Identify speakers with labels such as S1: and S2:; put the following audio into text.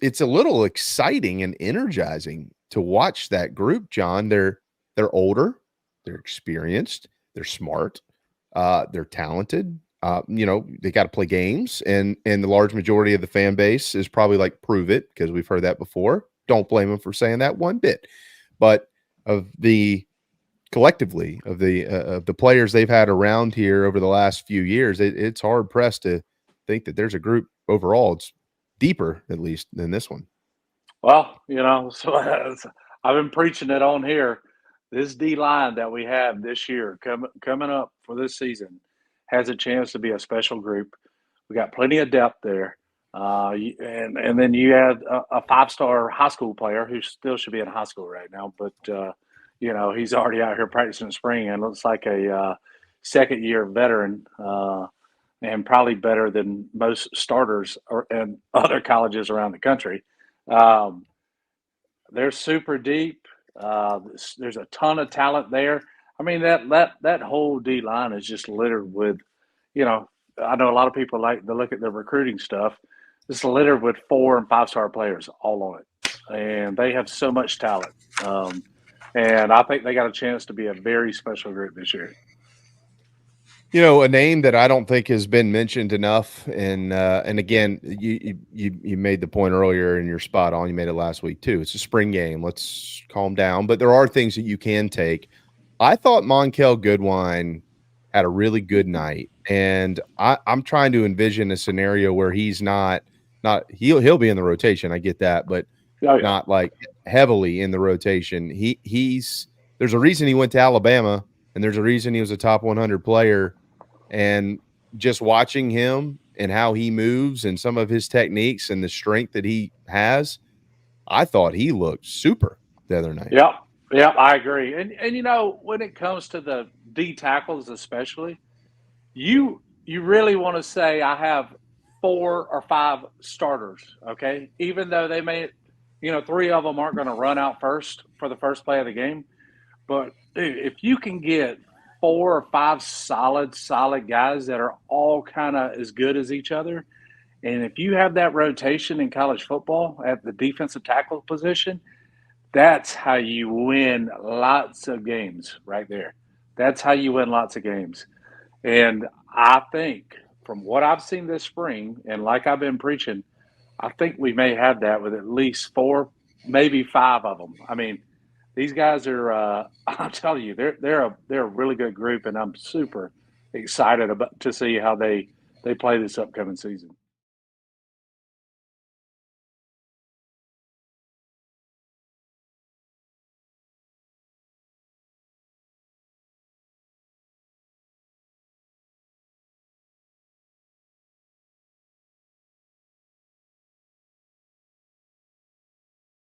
S1: it's a little exciting and energizing to watch that group, John. They're older, they're experienced, they're smart, they're talented. They got to play games, and the large majority of the fan base is probably like, prove it, because we've heard that before. Don't blame them for saying that one bit. But of the collectively of the players they've had around here over the last few years, it's hard pressed to think that there's a group overall. It's deeper, at least, than this one.
S2: Well, so I've been preaching it on here. This D line that we have this year coming up for this season has a chance to be a special group. We got plenty of depth there, and then you add a 5-star high school player who still should be in high school right now, but he's already out here practicing in spring and looks like a second year veteran. And probably better than most starters in other colleges around the country. Um, they're super deep. There's a ton of talent there. I mean, that whole D line is just littered with, you know, I know a lot of people like to look at the recruiting stuff. It's littered with 4 and 5-star players all on it, and they have so much talent. And I think they got a chance to be a very special group this year.
S1: A name that I don't think has been mentioned enough, and again, you made the point earlier, and you're spot on. You made it last week too. It's a spring game. Let's calm down. But there are things that you can take. I thought Monkell Goodwine had a really good night, and I'm trying to envision a scenario where he's not he'll be in the rotation. I get that, but not like heavily in the rotation. There's a reason he went to Alabama, and there's a reason he was a top 100 player. And just watching him and how he moves and some of his techniques and the strength that he has, I thought he looked super the other night.
S2: Yep, I agree. And when it comes to the D tackles especially, you really want to say I have 4 or 5 starters, okay? Even though they may 3 of them aren't going to run out first for the first play of the game. But if you can get 4 or 5 solid guys that are all kind of as good as each other, and if you have that rotation in college football at the defensive tackle position, that's how you win lots of games right there. That's how you win lots of games. And I think from what I've seen this spring, and like I've been preaching, I think we may have that with at least 4, maybe 5 of them. I mean, these guys are, I'm telling you, they're a really good group, and I'm super excited to see how they play this upcoming season.